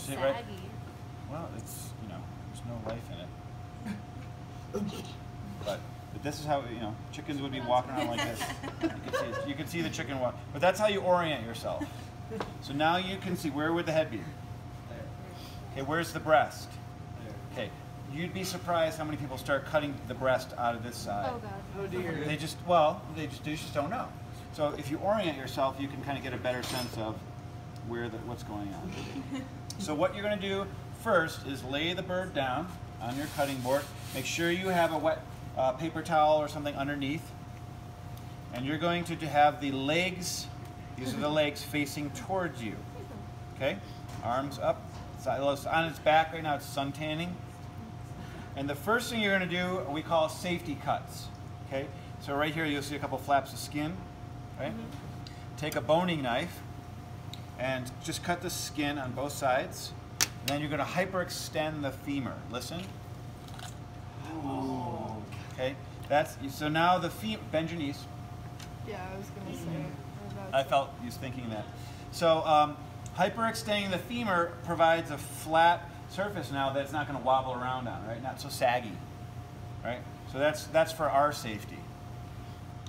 See, right? Well, it's, you know, there's no life in it. But this is how, you know, chickens would be walking around like this. You can see the chicken walk. But that's how you orient yourself. So now you can see, where would the head be? There. Okay, where's the breast? There. Okay, you'd be surprised how many people start cutting the breast out of this side. Oh, God. Oh dear. They just don't know. So if you orient yourself, you can kind of get a better sense of what's going on. So what you're going to do first is lay the bird down on your cutting board. Make sure you have a wet paper towel or something underneath. And you're going to have the legs, these are the legs facing towards you. Okay? Arms up. It's on its back right now, it's sun tanning. And the first thing you're going to do, we call safety cuts. Okay? So right here you'll see a couple flaps of skin. Right? Take a boning knife and just cut the skin on both sides. And then you're going to hyperextend the femur. Listen. Ooh. Okay? So now the femur, bend your knees. Yeah, I was going to say. I felt you was thinking that. So hyperextending the femur provides a flat surface now that it's not going to wobble around on, right? Not so saggy, right? So that's for our safety.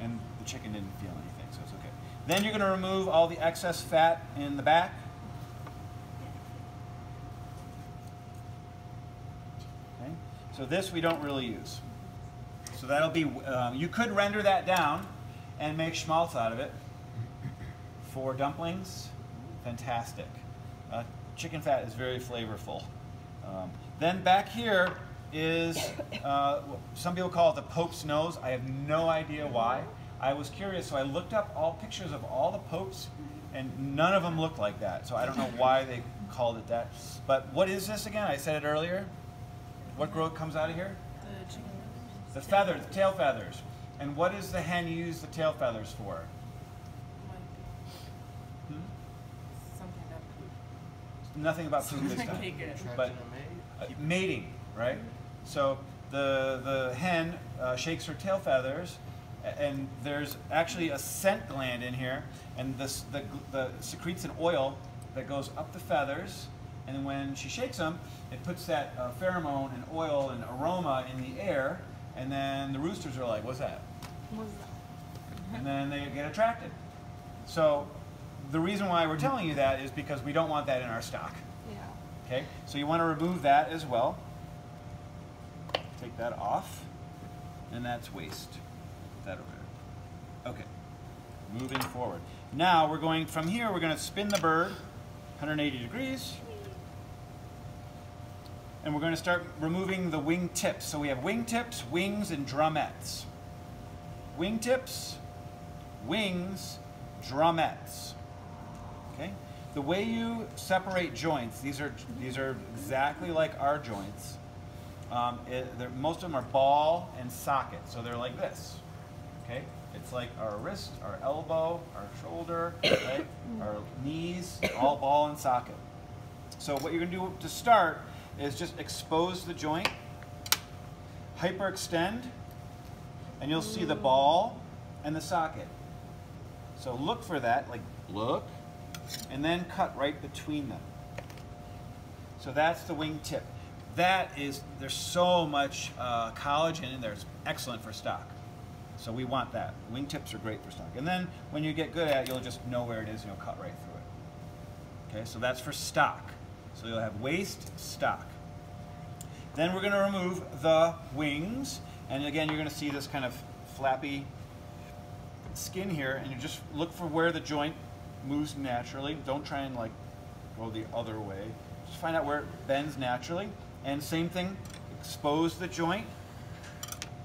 And the chicken didn't feel anything, so it's okay. Then you're going to remove all the excess fat in the back. Okay? So this we don't really use. So that'll be, you could render that down and make schmaltz out of it for dumplings. Fantastic. Chicken fat is very flavorful. Then back here is, some people call it the Pope's nose. I have no idea why. I was curious, so I looked up all pictures of all the popes, and none of them looked like that. So I don't know why they called it that. But what is this again? I said it earlier. What growth comes out of here? The chicken. The feathers, the tail feathers. And what does the hen use the tail feathers for? Something about poop. Nothing about food this time. But mating, right? So the hen shakes her tail feathers, and there's actually a scent gland in here, and the secretes an oil that goes up the feathers, and when she shakes them, it puts that pheromone and oil and aroma in the air, and then the roosters are like, what's that? What's that? And then they get attracted. So the reason why we're telling you that is because we don't want that in our stock. Yeah. Okay, so you want to remove that as well. Take that off, and that's waste. Put that over there. Okay, moving forward. Now we're going from here. We're going to spin the bird 180 degrees, and we're going to start removing the wing tips. So we have wing tips, wings, and drumettes. Wing tips, wings, drumettes. Okay. The way you separate joints, these are exactly like our joints. Most of them are ball and socket, so they're like this. Okay, it's like our wrist, our elbow, our shoulder, right? Our knees, all ball and socket. So what you're going to do to start is just expose the joint, hyperextend, and you'll see the ball and the socket. So look for that, like look, and then cut right between them. So that's the wing tip. There's so much collagen in there. It's excellent for stock. So we want that. Wing tips are great for stock. And then when you get good at it, you'll just know where it is and you'll cut right through it. Okay, so that's for stock. So you'll have waist, stock. Then we're going to remove the wings. And again, you're going to see this kind of flappy skin here. And you just look for where the joint moves naturally. Don't try and like go the other way. Just find out where it bends naturally. And same thing, expose the joint,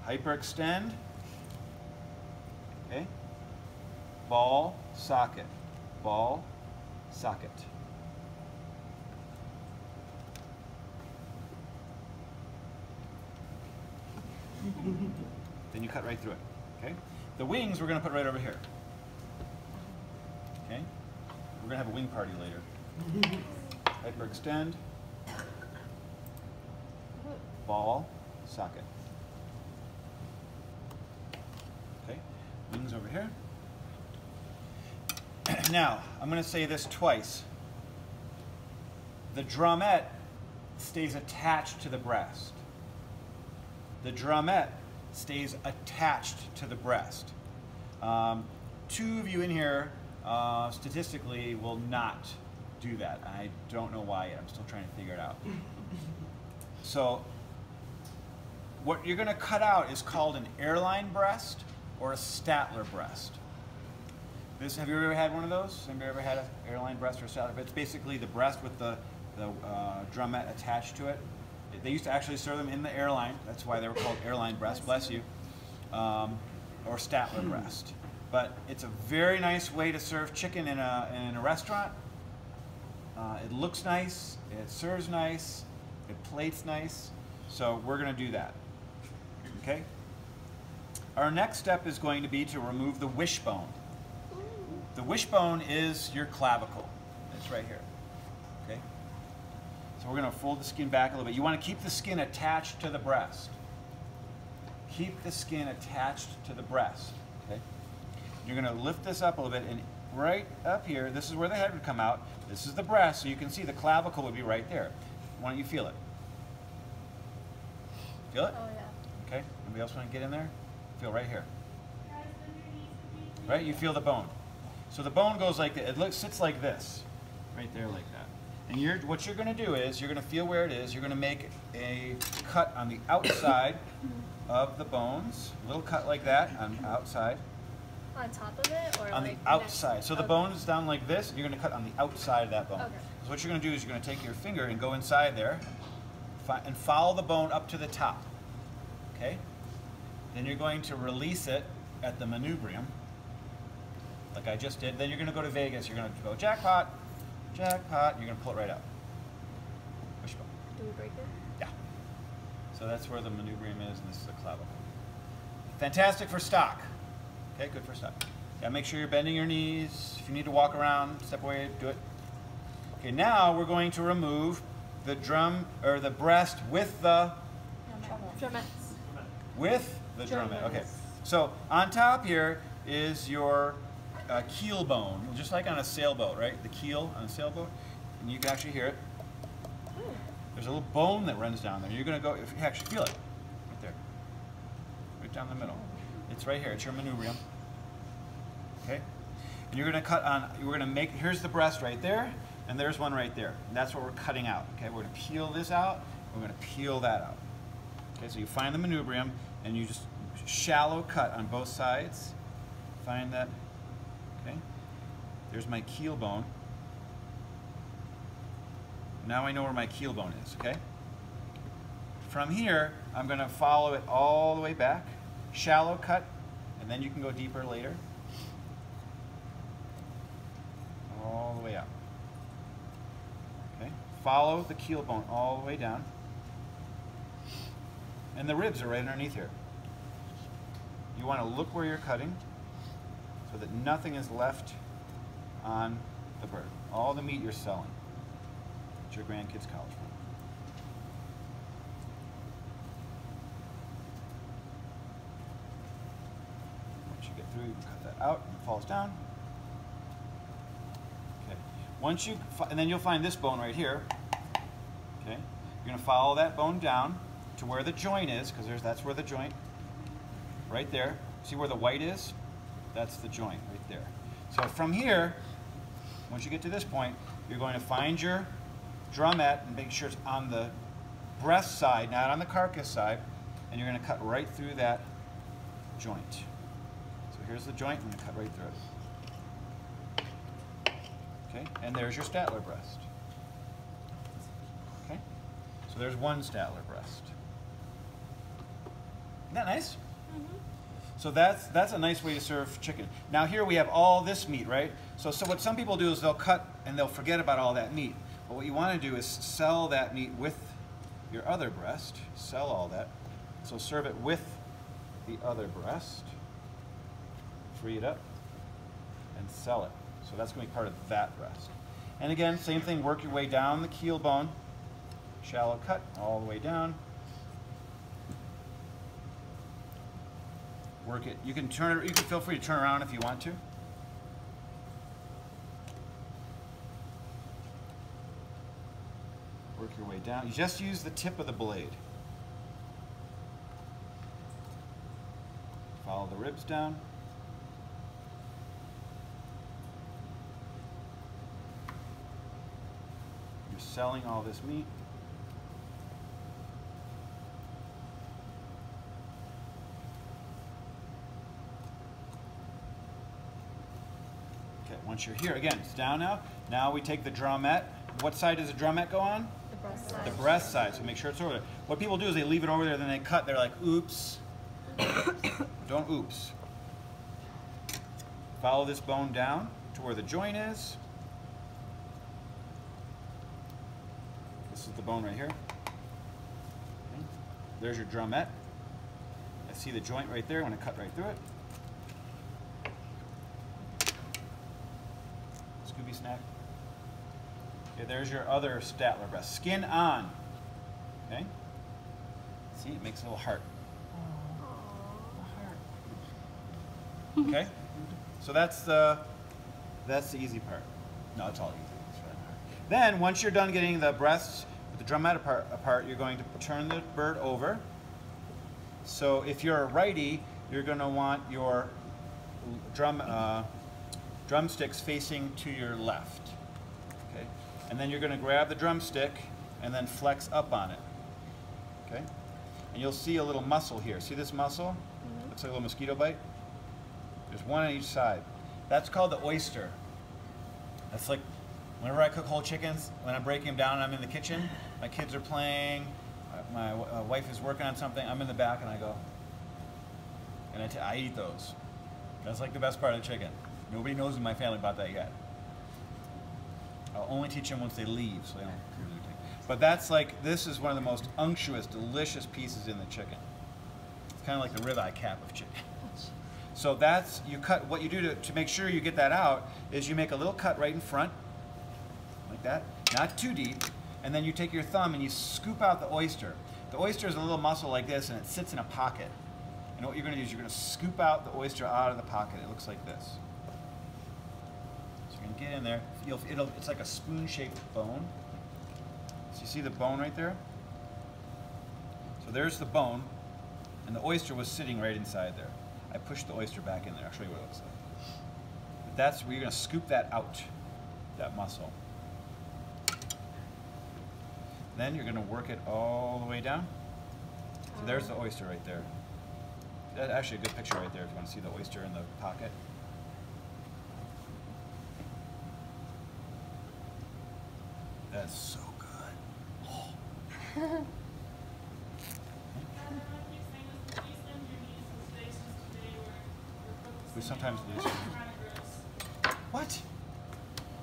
hyperextend, okay? Ball, socket, ball, socket. Then you cut right through it, okay? The wings we're gonna put right over here, okay? We're gonna have a wing party later. Hyperextend. Ball, socket. Okay, wings over here. Now, I'm going to say this twice. the drumette stays attached to the breast. The drumette stays attached to the breast. Two of you in here statistically will not do that. I don't know why yet. I'm still trying to figure it out. So what you're going to cut out is called an airline breast or a Statler breast. Have you ever had one of those? Have you ever had an airline breast or a Statler? It's basically the breast with the drumette attached to it. They used to actually serve them in the airline. That's why they were called airline breast, bless you, or Statler breast. But it's a very nice way to serve chicken in a restaurant. It looks nice, it serves nice, it plates nice. So we're going to do that. Okay? Our next step is going to be to remove the wishbone. The wishbone is your clavicle. It's right here. Okay? So we're going to fold the skin back a little bit. You want to keep the skin attached to the breast. Keep the skin attached to the breast. Okay? You're going to lift this up a little bit, and right up here, this is where the head would come out. This is the breast, so you can see the clavicle would be right there. Why don't you feel it? Feel it? Oh yeah. Okay. Anybody else want to get in there? Feel right here. Right? You feel the bone. So the bone goes like this. It sits like this, right there, like that. And what you're going to do is you're going to feel where it is. You're going to make a cut on the outside of the bones, a little cut like that on the outside. On top of it, or on like the outside. So the okay. bone is down like this, and you're going to cut on the outside of that bone. Okay. So what you're going to do is you're going to take your finger and go inside there, and follow the bone up to the top. Okay? Then you're going to release it at the manubrium, like I just did. Then you're going to go to Vegas. You're going to go jackpot, jackpot. You're going to pull it right out. Wishbone. Do we break it? Yeah. So that's where the manubrium is, and this is the clavicle. Fantastic for stock. Okay, good for stock. Yeah, make sure you're bending your knees. If you need to walk around, step away, do it. Okay, now we're going to remove the the breast with the drumette. Okay. So on top here is your keel bone, just like on a sailboat, right? The keel on a sailboat, and you can actually hear it. There's a little bone that runs down there. You're going to go, if you actually feel it, right there, right down the middle. It's right here. It's your manubrium. Okay? And you're going to cut on, we're going to make, here's the breast right there, and there's one right there. And that's what we're cutting out. Okay? We're going to peel this out. We're going to peel that out. Okay? So you find the manubrium, and you just shallow cut on both sides. Find that. Okay? There's my keel bone. Now I know where my keel bone is. Okay? From here, I'm going to follow it all the way back. Shallow cut, and then you can go deeper later. All the way out. Okay? Follow the keel bone all the way down. And the ribs are right underneath here. You want to look where you're cutting so that nothing is left on the bird. All the meat you're selling. It's your grandkids' college fund. Through, you can cut that out, and it falls down. Okay. Once you, and then you'll find this bone right here. Okay. You're going to follow that bone down to where the joint is, because that's where the joint, right there. See where the white is? That's the joint right there. So from here, once you get to this point, you're going to find your drumette and make sure it's on the breast side, not on the carcass side, and you're going to cut right through that joint. Here's the joint, I'm going to cut right through it. Okay, and there's your Statler breast. Okay, so there's one Statler breast. Isn't that nice? Mm-hmm. So that's a nice way to serve chicken. Now here we have all this meat, right? So what some people do is they'll cut and they'll forget about all that meat. But what you want to do is sell that meat with your other breast. Sell all that. So serve it with the other breast. Free it up and sell it. So that's going to be part of that breast. And again, same thing, work your way down the keel bone, shallow cut all the way down. Work it. You can turn it, you can feel free to turn around if you want to. work your way down. You just use the tip of the blade. Follow the ribs down. You're selling all this meat. Okay, once you're here, again, it's down now. Now we take the drumette. What side does the drumette go on? The breast side. The breast side, so make sure it's over there. What people do is they leave it over there, then they cut. They're like, oops. Don't oops. Follow this bone down to where the joint is. This is the bone right here. Okay. There's your drumette. I see the joint right there. I'm going to cut right through it. Scooby snack. Okay, there's your other Statler breast. Skin on. Okay. See, it makes a little heart. Okay. So that's the easy part. No, it's all easy. It's really hard. Then once you're done getting the breasts with the drumette apart, you're going to turn the bird over. So if you're a righty, you're going to want your drumsticks facing to your left. Okay. And then you're going to grab the drumstick and then flex up on it. Okay. And you'll see a little muscle here. See this muscle? Mm-hmm. Looks like a little mosquito bite. There's one on each side. That's called the oyster. That's like, whenever I cook whole chickens, when I'm breaking them down and I'm in the kitchen, my kids are playing, my wife is working on something, I'm in the back and I go, and I eat those. That's like the best part of the chicken. Nobody knows in my family about that yet. I'll only teach them once they leave, so they don't. But that's like, this is one of the most unctuous, delicious pieces in the chicken. It's kind of like the ribeye cap of chicken. So that's, you cut, what you do to make sure you get that out is you make a little cut right in front, like that, not too deep, and then you take your thumb and you scoop out the oyster. The oyster is a little muscle like this and it sits in a pocket. And what you're going to do is you're going to scoop out the oyster out of the pocket. It looks like this. So you're going to get in there. It's like a spoon-shaped bone. So you see the bone right there? So there's the bone, and the oyster was sitting right inside there. I pushed the oyster back in there. I'll show you what it looks like. But that's where you're going to scoop that out, that muscle. Then you're going to work it all the way down. So there's the oyster right there. That's actually a good picture right there if you want to see the oyster in the pocket. That's so good. Oh. We sometimes lose. What?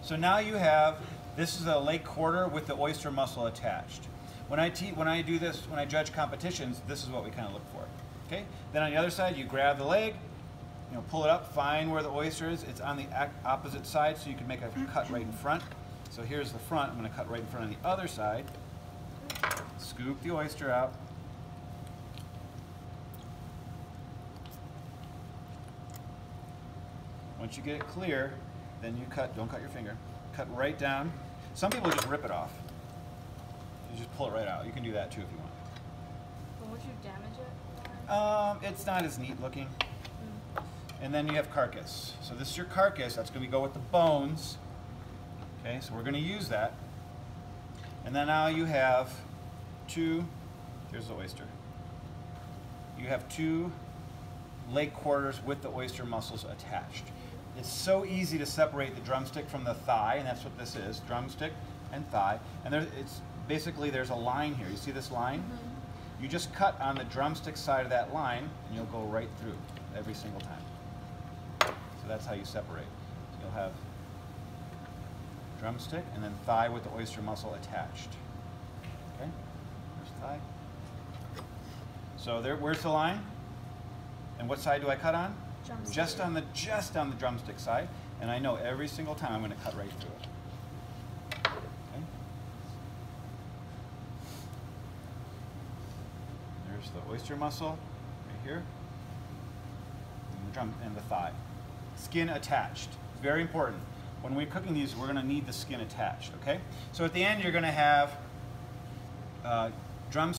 So now you have, this is a leg quarter with the oyster muscle attached. When I do this, when I judge competitions, this is what we kind of look for. Okay? Then on the other side, you grab the leg, you know, pull it up, find where the oyster is. It's on the opposite side, so you can make a cut right in front. So here's the front. I'm going to cut right in front on the other side. Scoop the oyster out. Once you get it clear, then you cut, don't cut your finger, cut right down. Some people just rip it off. You just pull it right out. You can do that too if you want. But would you damage it? It's not as neat looking. And then you have carcass. So this is your carcass. That's going to go with the bones. Okay, so we're going to use that. And then now you have two, here's the oyster. You have two leg quarters with the oyster muscles attached. It's so easy to separate the drumstick from the thigh, and that's what this is, drumstick and thigh. And there's a line here. You see this line? Mm-hmm. You just cut on the drumstick side of that line, and you'll go right through every single time. So that's how you separate. So you'll have drumstick and then thigh with the oyster muscle attached. Okay, there's thigh. So where's the line? And what side do I cut on? Drumstick. Just on the drumstick side, and I know every single time I'm going to cut right through it. Okay. There's the oyster muscle right here, and the thigh. Skin attached. It's very important. When we're cooking these, we're going to need the skin attached. Okay. So at the end, you're going to have drum